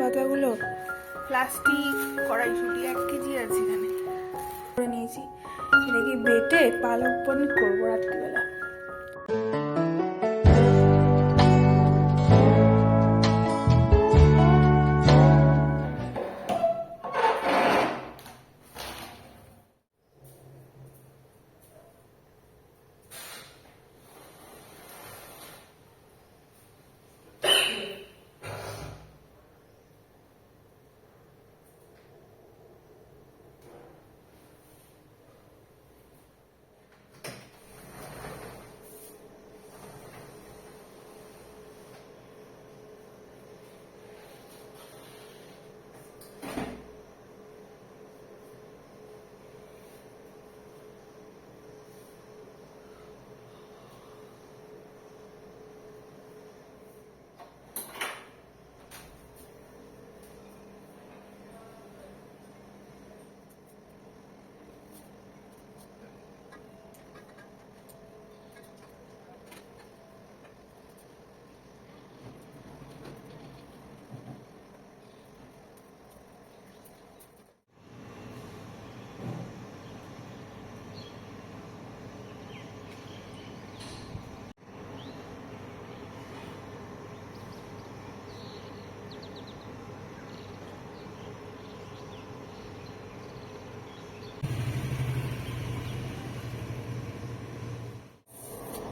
পাতাগুলো। Plastic কড়াইশুঁটি 1 KG আছে এখানে করে নিয়েছি। এটাকে বেটে পালক পনির করবো রাত্রিবেলা।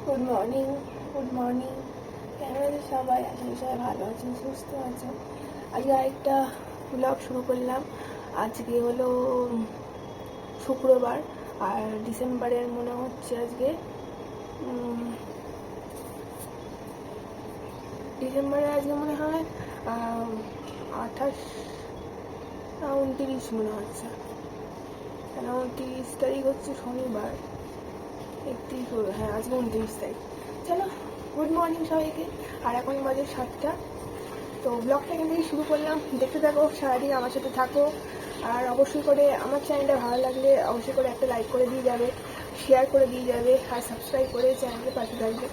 Good morning, good morning. কেমন আছে সবাই? আসলে সবাই ভালো আছেন, সুস্থ আছেন। আজকে আরেকটা ব্লগ শুরু করলাম। আজকে হলো শুক্রবার, আর ডিসেম্বরের মনে হচ্ছে আজকে ডিসেম্বরে আজকে মনে হয় 28 না 29 মনে হচ্ছে। কেন 29 তারিখ হচ্ছে শনিবার, 31 হ্যাঁ আজকে 29 তারিখ। চলো, গুড মর্নিং সবাইকে। আর এখন বাজে 7টা। তো ব্লগটা এখান থেকে শুরু করলাম, দেখতে থাকো, সারাদিন আমার সাথে থাকো। আর অবশ্যই করে আমার চ্যানেলটা ভালো লাগলে অবশ্যই করে একটা লাইক করে দিয়ে যাবে, শেয়ার করে দিয়ে যাবে, আর সাবস্ক্রাইব করে চ্যানেলের পাশে থাকবে।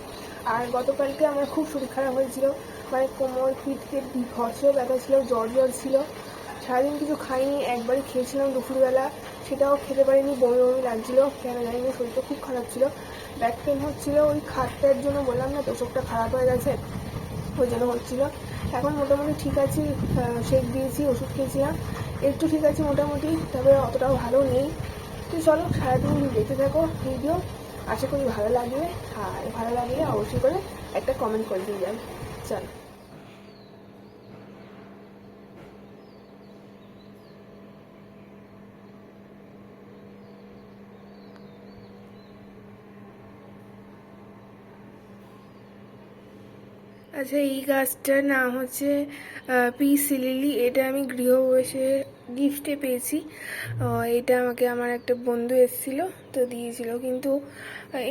আর গতকালকে আমার খুব শরীর খারাপ হয়েছিল, মানে কোমর পিঠে ভরসেও ব্যথা ছিল, জ্বর ছিল। সারাদিন কিছু খাইনি, একবারই খেয়েছিলাম দুপুরবেলা, সেটাও খেতে পারিনি, বমি বমি লাগছিলো, কেন জানি না, শরীরটা খুব খারাপ ছিল, ব্যাক পেন হচ্ছিলো। ওই খাটটার জন্য বললাম না তো, চোখটা খারাপ হয়ে গেছে, ওই জন্য হচ্ছিলো। এখন মোটামুটি ঠিক আছি, শেক দিয়েছি, ওষুধ খেয়েছিলাম, একটু ঠিক আছে মোটামুটি, তবে অতটাও ভালো নেই। তো চলো, সারাদিন দেখতে থাকো ভিডিও, আশা করি ভালো লাগবে। আর ভালো লাগলে অবশ্যই করে একটা কমেন্ট করে দিয়ে যাবে। চলো। আচ্ছা, এই গাছটার নাম হচ্ছে পিস লিলি। এটা আমি গৃহপ্রবেশে গিফটে পেয়েছি। এটা আমাকে আমার একটা বন্ধু এসেছিলো তো দিয়েছিল, কিন্তু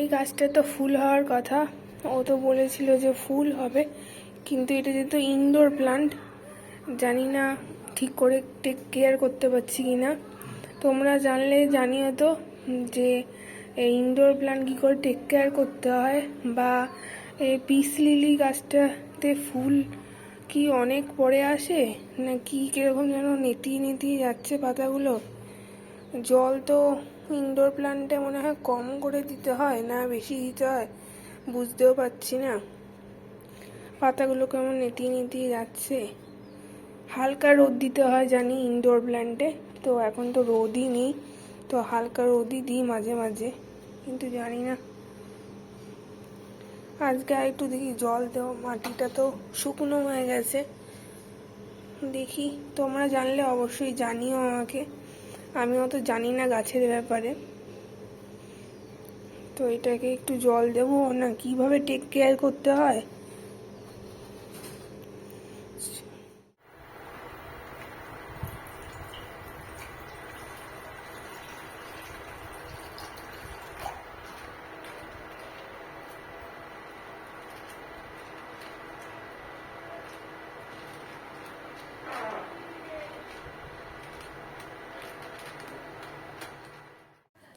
এই গাছটা তো ফুল হওয়ার কথা, ও তো বলেছিল যে ফুল হবে, কিন্তু এটা যেহেতু ইনডোর প্লান্ট, জানি না ঠিক করে টেক কেয়ার করতে পারছি কি না। তোমরা জানলে জানিও তো যে ইনডোর প্লান্ট কী করে টেক কেয়ার করতে হয়, বা এই পিস লিলি গাছটাতে ফুল কি অনেক পরে আসে, না কি কীরকম যেন নেতিয়ে নেতিয়ে যাচ্ছে পাতাগুলো। জল তো ইনডোর প্লান্টে মনে হয় কম করে দিতে হয়, না বেশি দিতে হয়, বুঝতেও পারছি না। পাতাগুলো কেমন নেতিয়ে নেতিয়ে যাচ্ছে। হালকা রোদ দিতে হয় জানি ইনডোর প্ল্যান্টে, তো এখন তো রোদই নেই, তো হালকা রোদই দিই মাঝে মাঝে, কিন্তু জানি না। আজকে একটু দেখি জল দেবো, মাটিটা তো শুকনো হয়ে গেছে। দেখি, তোমরা জানলে অবশ্যই জানিও আমাকে, আমি অত জানি না গাছের ব্যাপারে। তো এটাকে একটু জল দেবো না কিভাবে টেক কেয়ার করতে হয়।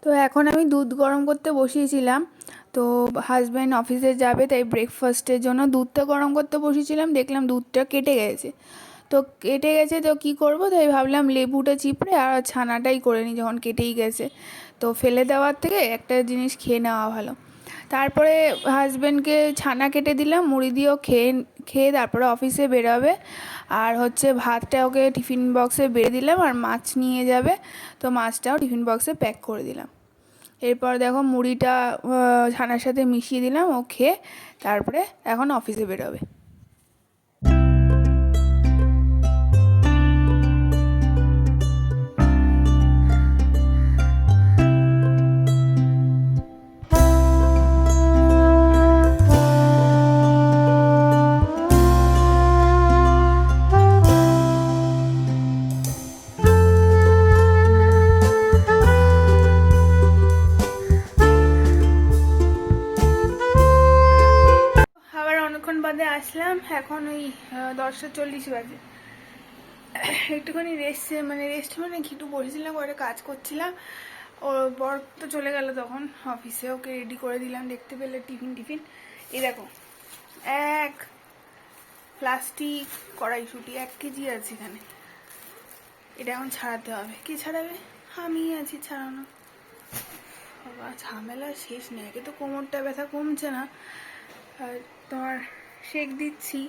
তো এখন আমি দুধ গরম করতে বসিয়েছিলাম। তো হাজব্যান্ড অফিসে যাবে, তাই ব্রেকফাস্টের জন্য দুধটা গরম করতে বসিয়েছিলাম, দেখলাম দুধটা কেটে গেছে। তো তো কেটে গেছে, তো কি করব, তাই ভাবলাম লেবুটা চিপড়ে আর ছানাটাই করে নিই যখন কেটেই গেছে। তো ফেলে দেওয়ার থেকে একটা জিনিস খেয়ে নেওয়া ভালো। তারপরে হাজব্যান্ডকে ছানা কেটে দিলাম, মুড়ি দিয়েও খেয়ে খেয়ে তারপরে অফিসে বেরোবে। আর হচ্ছে ভাতটা ওকে টিফিন বক্সে বেড়ে দিলাম, আর মাছ নিয়ে যাবে, তো মাছটাও টিফিন বক্সে প্যাক করে দিলাম। এরপর দেখো মুড়িটা ছানার সাথে মিশিয়ে দিলাম, ও খেয়ে তারপরে এখন অফিসে বেরোবে। আবার অনেকক্ষণ বাদে আসলাম, এখন ওই 10:40 বাজে। একটুখানি রেস্ট মানে একটু বসেছিলাম, ওটা কাজ করছিলাম। ওর বর তো চলে গেল তখন অফিসে, ওকে রেডি করে দিলাম। দেখতে পেলে টিফিন এই দেখো, এক প্লাস্টিক কড়াইশুঁটি 1 কেজি আছে এখানে। এটা এখন ছাড়াতে হবে। কে ছাড়াবে? আমি আছি ছাড়ানো। বাবা ঝামেলা শেষ নেই, একে তো কোমরটা ব্যথা কমছে না, আর তোমার শেক দিচ্ছি।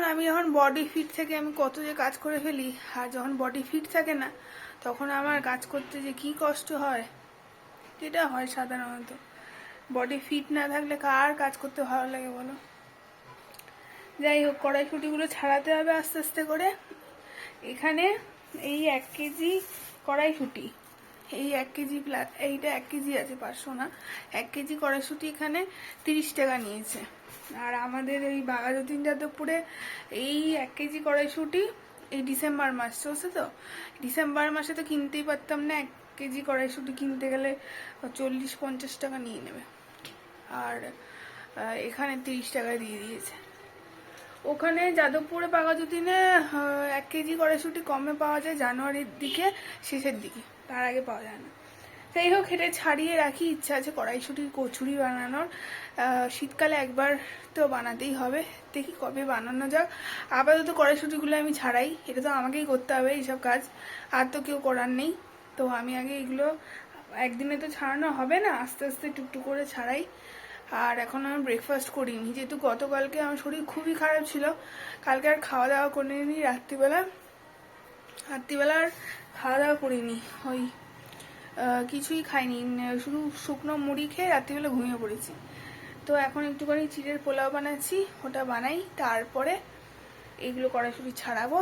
আমি যখন বডি ফিট থাকে আমি কত যে কাজ করে ফেলি, আর যখন বডি ফিট থাকে না তখন আমার কাজ করতে যে কি কষ্ট হয়, এটা হয় সাধারণত। বডি ফিট না থাকলে কার কাজ করতে ভালো লাগে বলো? যাই হোক, কড়াইশুঁটিগুলো ছাড়াতে হবে আস্তে আস্তে করে। এখানে এই 1 কেজি কড়াইশুঁটি, এই 1 কেজি এইটা 1 কেজি আছে, 500 না। 1 কেজি কড়াইশুঁটি এখানে 30 টাকা নিয়েছে। আর আমাদের এই বাঘাযতীন যাদবপুরে এই 1 কেজি কড়াইশুঁটি এই ডিসেম্বর মাস চলছে, তো ডিসেম্বর মাসে তো কিনতেই পারতাম না। 1 কেজি কড়াইশুঁটি কিনতে গেলে 40-50 টাকা নিয়ে নেবে, আর এখানে 30 টাকা দিয়ে দিয়েছে। ওখানে যাদবপুরে বাঘাযতীনে 1 কেজি কড়াইশুঁটি কমে পাওয়া যায় জানুয়ারির দিকে, শেষের দিকে, তার আগে পাওয়া যায় না। যাই হোক, এটা ছাড়িয়ে রাখি, ইচ্ছা আছে কড়াইশুঁটির কচুরি বানানোর। শীতকালে একবার তো বানাতেই হবে, দেখি কবে বানানো যাক। আপাতত কড়াইশুঁটিগুলো আমি ছাড়াই, এটা তো আমাকেই করতে হবে এইসব কাজ, আর তো কেউ করার নেই। তো আমি আগে এগুলো, একদিনে তো ছাড়ানো হবে না, আস্তে আস্তে টুকটুক করে ছাড়াই। আর এখন আমি ব্রেকফাস্ট করিনি, যেহেতু গতকালকে আমার শরীর খুবই খারাপ ছিল। কালকে আর খাওয়া দাওয়া করিনি, রাত্রিবেলার খাওয়া দাওয়া করিনি, ওই কিছুই খাইনি, শুধু শুকনো মুড়ি খেয়ে রাত্রিবেলা ঘুমিয়ে পড়েছি। তো এখন একটুখানি চিড়ের পোলাও বানাচ্ছি, ওটা বানাই, তারপরে এইগুলো কড়াইশুঁটি ছাড়াবো,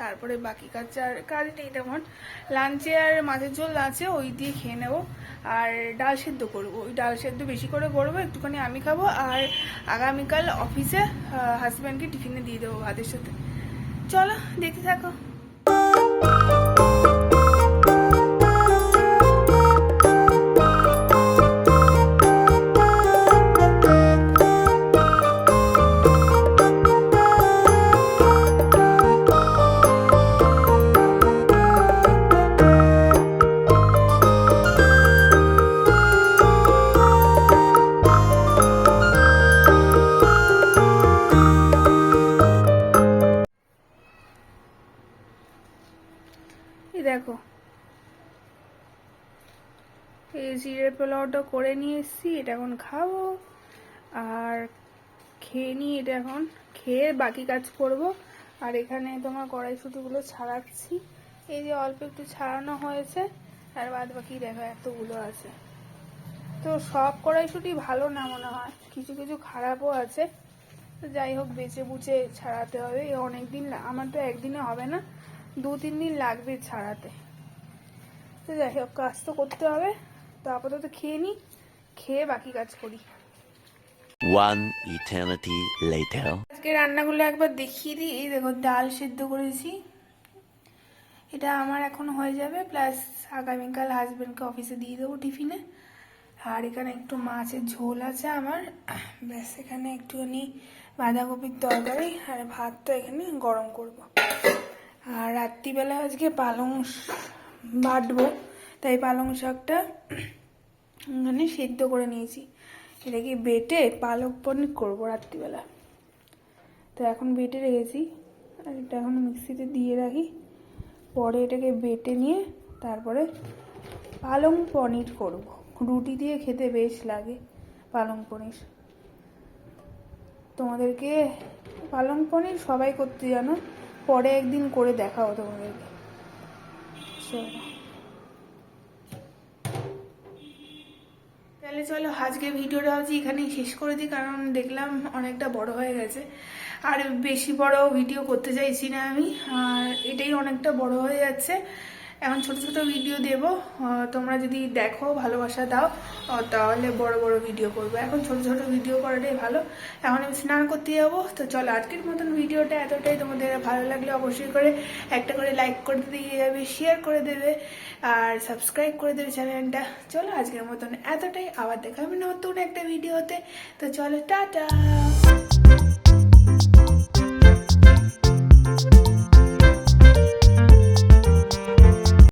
তারপরে বাকি কাজ নেই তেমন। লাঞ্চে আর মাছের ঝোল আছে, ওই দিয়ে খেয়ে নেবো। আর ডাল সেদ্ধ করবো, ওই ডাল সেদ্ধ বেশি করে করবো, একটুখানি আমি খাবো, আর আগামীকাল অফিসে হাজব্যান্ডকে টিফিনে দিয়ে দেবো ভাতের সাথে। চলো দেখতে থাকো। দেখো, এই জিরের পোলাওটা করে নিয়ে এসেছি, এটা এখন খাবো। আর খেয়ে নিই, এটা এখন খেয়ে বাকি কাজ করব। আর এখানে তোমার কড়াইশুঁটিগুলো ছাড়াচ্ছি, এই যে অল্প একটু ছাড়ানো হয়েছে, আর বাদ বাকি দেখো এতগুলো আছে। তো সব কড়াইশুঁটি ভালো না মনে হয়, কিছু কিছু খারাপও আছে। তো যাই হোক, বেছে বুঝে ছাড়াতে হবে। অনেকদিন, আমার তো একদিনে হবে না, 2-3 দিন লাগবে ছাড়াতে। তো যাই হোক, কাজ তো করতে হবে। তো আপাতত খেয়ে নিই, খেয়ে বাকি কাজ করি। One eternity later. আজকে রান্নাগুলো একবার দেখিয়ে দিই। এই দেখো, ডাল সেদ্ধ করেছি, এটা আমার এখন হয়ে যাবে, প্লাস আগামীকাল হাজবেন্ডকে অফিসে দিয়ে দেবো টিফিনে। আর এখানে একটু মাছের ঝোল আছে আমার, ব্যাস। এখানে একটুখানি বাঁধাকপির তরকারি, আর ভাত তো এখানে গরম করব। আর রাত্রিবেলা আজকে পালং বাটবো, তাই পালং শাকটা এখানে সেদ্ধ করে নিয়েছি। এটাকে বেটে পালক পনির করবো রাত্রিবেলা। তো এখন বেটে রেখেছি, আর এটা এখন মিক্সিতে দিয়ে রাখি, পরে এটাকে বেটে নিয়ে তারপরে পালং পনির করব। রুটি দিয়ে খেতে বেশ লাগে পালং পনির। তোমাদেরকে পালং পনির সবাই করতে জানো, পরে একদিন করে দেখাও তোমাদেরকে। চলো তাহলে চলো আজকে ভিডিওটা হচ্ছে এখানেই শেষ করে দিই, কারণ দেখলাম অনেকটা বড় হয়ে গেছে আর বেশি বড় ভিডিও করতে চাইছি না আমি, আর এটাই অনেকটা বড় হয়ে যাচ্ছে। এখন ছোট ছোট ভিডিও দেব, তোমরা যদি দেখো ভালোবাসা দাও তাহলে বড় বড় ভিডিও করবো। এখন ছোট ছোট ভিডিও করাটাই ভালো। এখন আমি স্নান করতে যাবো। তো চলো আজকের মতন ভিডিওটা এতটাই। তোমাদের ভালো লাগলে অবশ্যই করে একটা করে লাইক করে দিয়ে যাবে, শেয়ার করে দেবে আর সাবস্ক্রাইব করে দেবে চ্যানেলটা। চলো আজকের মতন এতটাই, আবার দেখা হবে নতুন একটা ভিডিওতে। তো চলো টাটা।